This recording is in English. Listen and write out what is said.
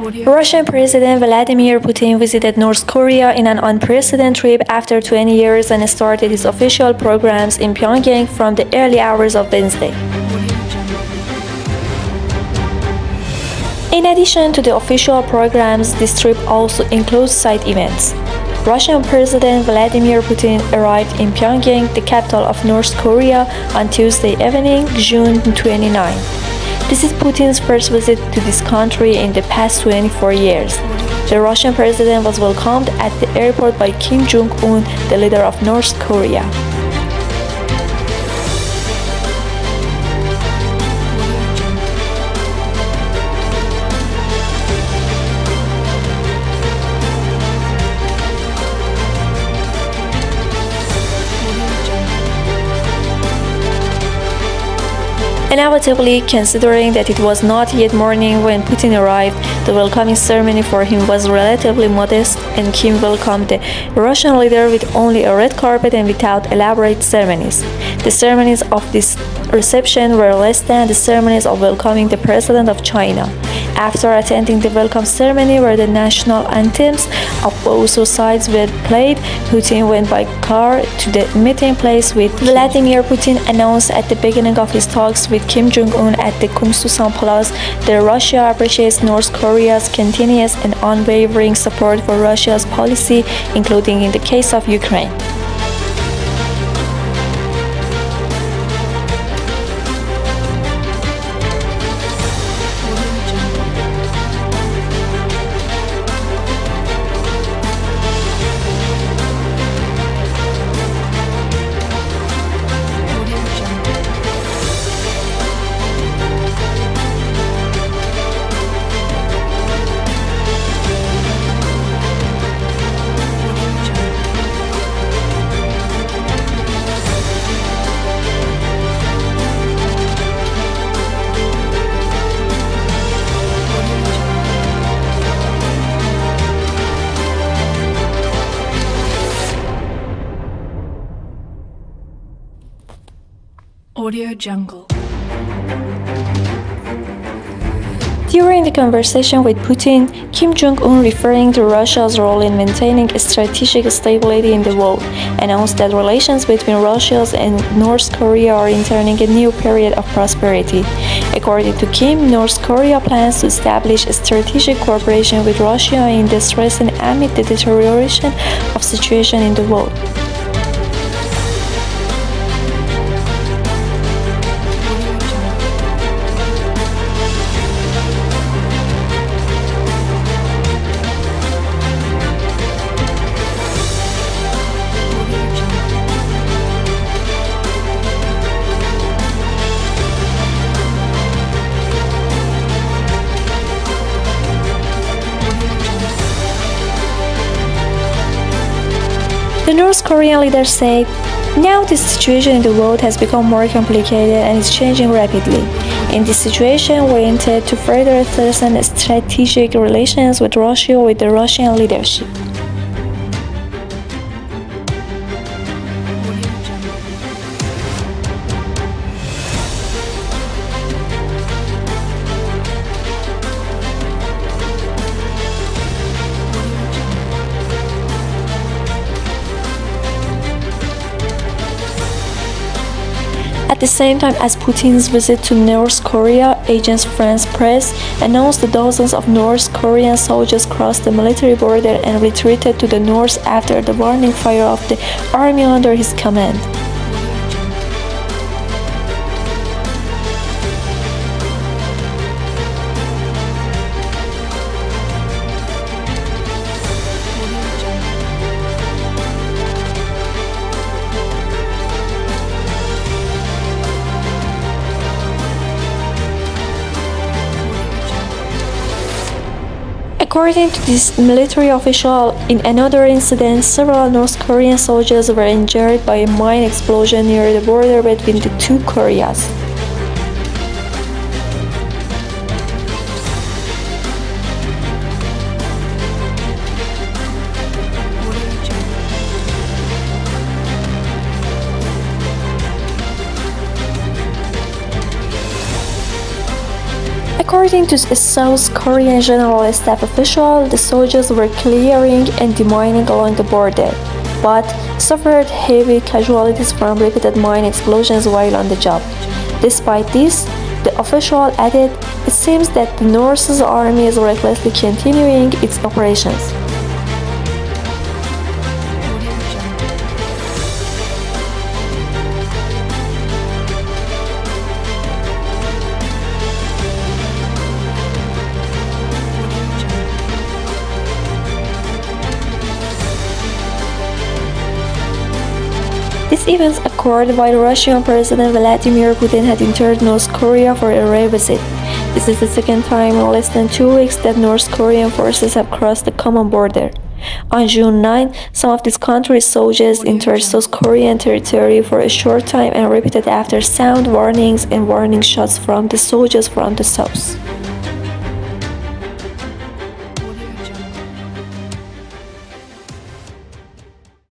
Russian President Vladimir Putin visited North Korea in an unprecedented trip after 20 years and started his official programs in Pyongyang from the early hours of Wednesday. In addition to the official programs, this trip also includes side events. Russian President Vladimir Putin arrived in Pyongyang, the capital of North Korea, on Tuesday evening, June 29. This is Putin's first visit to this country in the past 24 years. The Russian president was welcomed at the airport by Kim Jong Un, the leader of North Korea. Inevitably, considering that it was not yet morning when Putin arrived, the welcoming ceremony for him was relatively modest, and Kim welcomed the Russian leader with only a red carpet and without elaborate ceremonies. The ceremonies of this reception were less than the ceremonies of welcoming the president of China. After attending the welcome ceremony where the national anthems of both sides were played, Putin went by car to the meeting place with Vladimir Putin announced at the beginning of his talks with Kim Jong Un at the Kumsusan Palace that Russia appreciates North Korea's continuous and unwavering support for Russia's policy, including in the case of Ukraine. Audio Jungle. During the conversation with Putin, Kim Jong Un, referring to Russia's role in maintaining strategic stability in the world, announced that relations between Russia and North Korea are entering a new period of prosperity. According to Kim, North Korea plans to establish a strategic cooperation with Russia in this region amid the deterioration of situation in the world. The North Korean leader said, "Now the situation in the world has become more complicated and is changing rapidly. In this situation, we intend to further strengthen strategic relations with Russia with the Russian leadership." At the same time as Putin's visit to North Korea, Agence France-Presse announced that dozens of North Korean soldiers crossed the military border and retreated to the north after the warning fire of the army under his command. According to this military official, in another incident, several North Korean soldiers were injured by a mine explosion near the border between the two Koreas. According to a South Korean General Staff official, the soldiers were clearing and demining along the border, but suffered heavy casualties from repeated mine explosions while on the job. Despite this, the official added, it seems that the North's army is recklessly continuing its operations. These events occurred while Russian President Vladimir Putin had entered North Korea for a rare visit. This is the second time in less than 2 weeks that North Korean forces have crossed the common border. On June 9, some of this country's soldiers entered South Korean territory for a short time and repeated after sound warnings and warning shots from the soldiers from the south.